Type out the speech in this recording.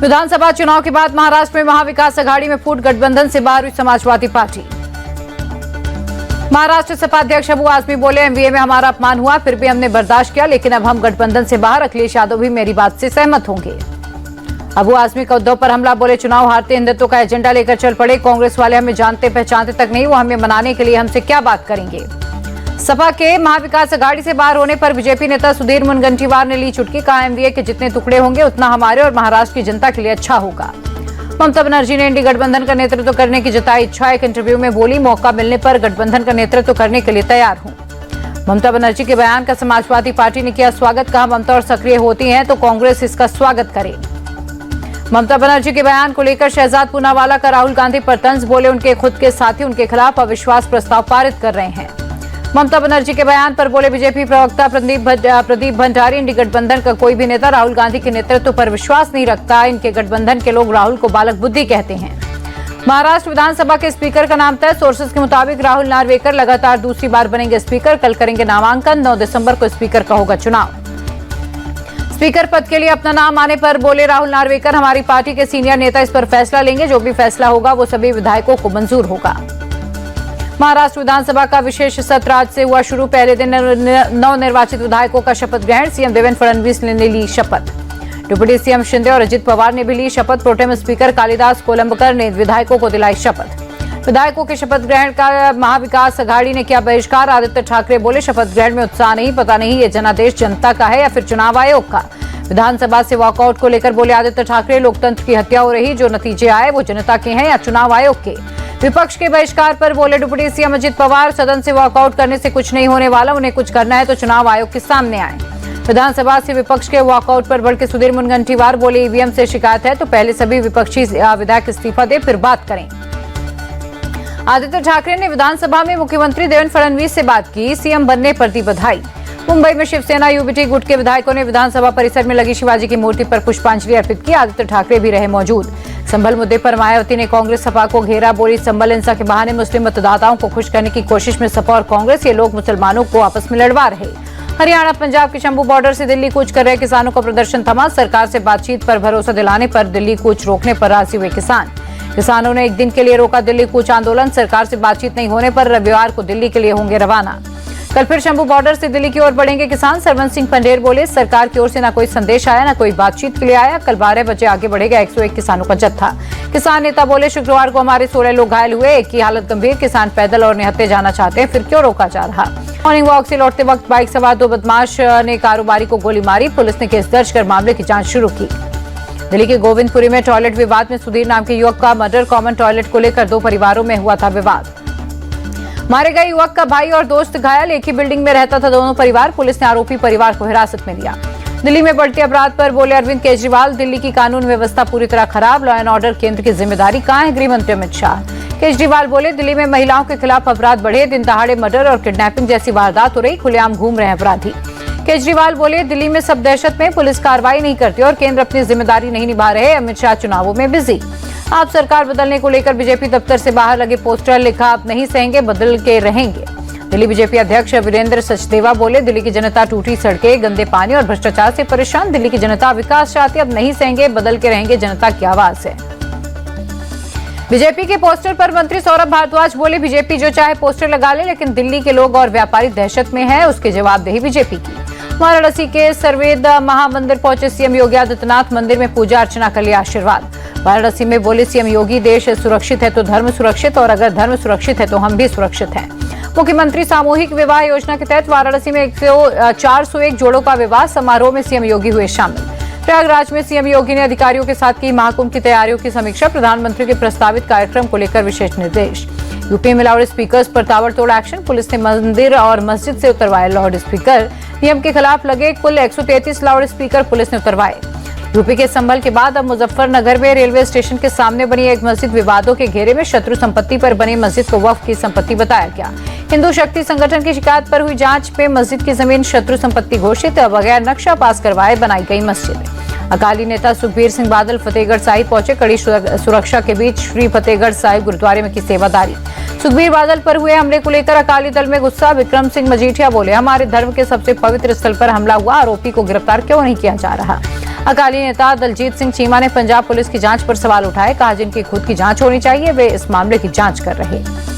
विधानसभा चुनाव के बाद महाराष्ट्र में महाविकास आघाड़ी में फूट, गठबंधन से बाहर हुई समाजवादी पार्टी। महाराष्ट्र सपा अध्यक्ष अबू आजमी बोले, एमवीए में हमारा अपमान हुआ, फिर भी हमने बर्दाश्त किया, लेकिन अब हम गठबंधन से बाहर। अखिलेश यादव भी मेरी बात से सहमत होंगे। अबू आजमी का उद्धव पर हमला, बोले चुनाव हारते हिंदुत्व का एजेंडा लेकर चल पड़े। कांग्रेस वाले हमें जानते पहचानते तक नहीं, वो हमें मनाने के लिए हमसे क्या बात करेंगे। सपा के महाविकास आघाड़ी से बाहर होने पर बीजेपी नेता सुधीर मुनगंटीवार ने ली चुटकी। कहा, एमवीए के जितने टुकड़े होंगे उतना हमारे और महाराष्ट्र की जनता के लिए अच्छा होगा। ममता बनर्जी ने इंडी गठबंधन का नेतृत्व करने की जताई इच्छा। एक इंटरव्यू में बोली, मौका मिलने पर गठबंधन का नेतृत्व करने के लिए तैयार हूं। ममता बनर्जी के बयान का समाजवादी पार्टी ने किया स्वागत। कहा, ममता और सक्रिय होती हैं तो कांग्रेस इसका स्वागत करे। ममता बनर्जी के बयान को लेकर शहजाद पूनावाला का राहुल गांधी पर तंज, बोले उनके खुद के साथी उनके खिलाफ अविश्वास प्रस्ताव पारित कर रहे हैं। ममता बनर्जी के बयान पर बोले बीजेपी प्रवक्ता प्रदीप भंडारी, इंडी गठबंधन का कोई भी नेता राहुल गांधी के नेतृत्व पर विश्वास नहीं रखता। इनके गठबंधन के लोग राहुल को बालक बुद्धि कहते हैं। महाराष्ट्र विधानसभा के स्पीकर का नाम तय। सोर्सेज के मुताबिक राहुल नार्वेकर लगातार दूसरी बार बनेंगे स्पीकर। कल करेंगे नामांकन। 9 दिसंबर को स्पीकर का होगा चुनाव। स्पीकर पद के लिए अपना नाम आने पर बोले राहुल नार्वेकर, हमारी पार्टी के सीनियर नेता इस पर फैसला लेंगे। जो भी फैसला होगा वो सभी विधायकों को मंजूर होगा। महाराष्ट्र विधानसभा का विशेष सत्र आज से हुआ शुरू। पहले दिन नवनिर्वाचित विधायकों का शपथ ग्रहण। सीएम देवेंद्र फडणवीस ने ली शपथ। डिप्टी सीएम शिंदे और अजित पवार ने भी ली शपथ। प्रोटेम स्पीकर कालिदास कोलंबकर ने विधायकों को दिलाई शपथ। विधायकों के शपथ ग्रहण का महाविकास आघाड़ी ने किया बहिष्कार। आदित्य ठाकरे बोले, शपथ ग्रहण में उत्साह नहीं, पता नहीं ये जनादेश जनता का है या फिर चुनाव आयोग का। विधानसभा से वॉकआउट को लेकर बोले आदित्य ठाकरे, लोकतंत्र की हत्या हो रही, जो नतीजे आए वो जनता के हैं या चुनाव आयोग के। विपक्ष के बहिष्कार पर बोले डिप्टी सीएम अजित पवार, सदन से वॉकआउट करने से कुछ नहीं होने वाला, उन्हें कुछ करना है तो चुनाव आयोग के सामने आए। विधानसभा से विपक्ष के वॉकआउट पर बढ़ के सुधीर मुनगंटीवार बोले, ईवीएम से शिकायत है तो पहले सभी विपक्षी विधायक इस्तीफा दे फिर बात करें। आदित्य ठाकरे ने विधानसभा में मुख्यमंत्री देवेंद्र फडणवीस से बात की। सीएम बनने पर दी बधाई। मुंबई में शिवसेना यूबीटी गुट के विधायकों ने विधानसभा परिसर में लगी शिवाजी की मूर्ति पर पुष्पांजलि अर्पित की। आदित्य ठाकरे भी रहे मौजूद। संभल मुद्दे पर मायावती ने कांग्रेस सपा को घेरा। बोली, संभल हिंसा के बहाने मुस्लिम मतदाताओं को खुश करने की कोशिश में सपा और कांग्रेस, ये लोग मुसलमानों को आपस में लड़वा रहे। हरियाणा पंजाब के शंभू बॉर्डर से दिल्ली कूच कर रहे किसानों का प्रदर्शन थमा। सरकार से बातचीत पर भरोसा दिलाने पर दिल्ली कूच रोकने पर राजी हुए किसान। किसानों ने एक दिन के लिए रोका दिल्ली कूच आंदोलन। सरकार से बातचीत नहीं होने पर रविवार को दिल्ली के लिए होंगे रवाना। कल फिर शंभू बॉर्डर से दिल्ली की ओर बढ़ेंगे किसान। सरवन सिंह पंडेर बोले, सरकार की ओर से न कोई संदेश आया न कोई बातचीत के लिए आया। कल 12 बजे आगे बढ़ेगा 101 किसानों का जत्था। किसान नेता बोले, शुक्रवार को हमारे 16 लोग घायल हुए, एक की हालत गंभीर। किसान पैदल और निहत्थे जाना चाहते हैं, फिर क्यों रोका जा रहा। मॉर्निंग वॉक से लौटते वक्त बाइक सवार 2 बदमाश ने कारोबारी को गोली मारी। पुलिस ने केस दर्ज कर मामले की जांच शुरू की। दिल्ली के गोविंदपुरी में टॉयलेट विवाद में सुधीर नाम के युवक का मर्डर। कॉमन टॉयलेट को लेकर 2 परिवारों में हुआ था विवाद। मारे गए युवक का भाई और दोस्त घायल। एक ही बिल्डिंग में रहता था दोनों परिवार। पुलिस ने आरोपी परिवार को हिरासत में लिया। दिल्ली में बढ़ते अपराध पर बोले अरविंद केजरीवाल, दिल्ली की कानून व्यवस्था पूरी तरह खराब, लॉ एंड ऑर्डर केंद्र की जिम्मेदारी कहां है, गृह मंत्री अमित शाह। केजरीवाल बोले, दिल्ली में महिलाओं के खिलाफ अपराध बढ़े, दिन दहाड़े मर्डर और किडनैपिंग जैसी वारदात हो रही, खुलेआम घूम रहे हैं अपराधी। केजरीवाल बोले, दिल्ली में सब दहशत में, पुलिस कार्रवाई नहीं करती और केंद्र अपनी जिम्मेदारी नहीं निभा रहे। अमित शाह चुनावों में बिजी। आप सरकार बदलने को लेकर बीजेपी दफ्तर से बाहर लगे पोस्टर, लिखा अब नहीं सहेंगे, बदल के रहेंगे। दिल्ली बीजेपी अध्यक्ष वीरेंद्र सचदेवा बोले, दिल्ली की जनता टूटी सड़कें, गंदे पानी और भ्रष्टाचार से परेशान। दिल्ली की जनता विकास चाहती, अब नहीं सहेंगे, बदल के रहेंगे, जनता की आवाज है। बीजेपी के पोस्टर पर मंत्री सौरभ भारद्वाज बोले, बीजेपी जो चाहे पोस्टर लगा ले, लेकिन दिल्ली के लोग और व्यापारी दहशत में है, उसकी जवाबदेही बीजेपी की। वाराणसी के सर्वेद महामंदिर पहुंचे सीएम योगी आदित्यनाथ। मंदिर में पूजा अर्चना कर लिया आशीर्वाद। वाराणसी में बोले सीएम योगी, देश सुरक्षित है तो धर्म सुरक्षित, और अगर धर्म सुरक्षित है तो हम भी सुरक्षित हैं। मुख्यमंत्री सामूहिक विवाह योजना के तहत वाराणसी में 401 जोड़ों का विवाह समारोह में सीएम योगी हुए शामिल। प्रयागराज में सीएम योगी ने अधिकारियों के साथ की महाकुंभ की तैयारियों की समीक्षा। प्रधानमंत्री के प्रस्तावित कार्यक्रम को लेकर विशेष निर्देश। यूपी में लाउड स्पीकर्स पर ताबड़तोड़ एक्शन। पुलिस ने मंदिर और मस्जिद से उतरवाए लाउड स्पीकर। नियम के खिलाफ लगे कुल 133 लाउड स्पीकर पुलिस ने उतरवाए। यूपी के संभल के बाद अब मुजफ्फरनगर में रेलवे स्टेशन के सामने बनी एक मस्जिद विवादों के घेरे में। शत्रु संपत्ति पर बनी मस्जिद को वक्फ की संपत्ति बताया गया। हिंदू शक्ति संगठन की शिकायत पर हुई जांच में मस्जिद की जमीन शत्रु संपत्ति घोषित, बगैर नक्शा पास करवाए बनाई गई मस्जिद। अकाली नेता सुखबीर सिंह बादल फतेहगढ़ साहिब पहुंचे। कड़ी सुरक्षा के बीच श्री फतेहगढ़ साहिब गुरुद्वारे में की सेवादारी। सुखबीर बादल पर हुए हमले को लेकर अकाली दल में गुस्सा। विक्रम सिंह मजीठिया बोले, हमारे धर्म के सबसे पवित्र स्थल पर हमला हुआ, आरोपी को गिरफ्तार क्यों नहीं किया जा रहा। अकाली नेता दलजीत सिंह चीमा ने पंजाब पुलिस की जांच पर सवाल उठाए। कहा, जिनकी खुद की जांच होनी चाहिए वे इस मामले की जांच कर रहे हैं।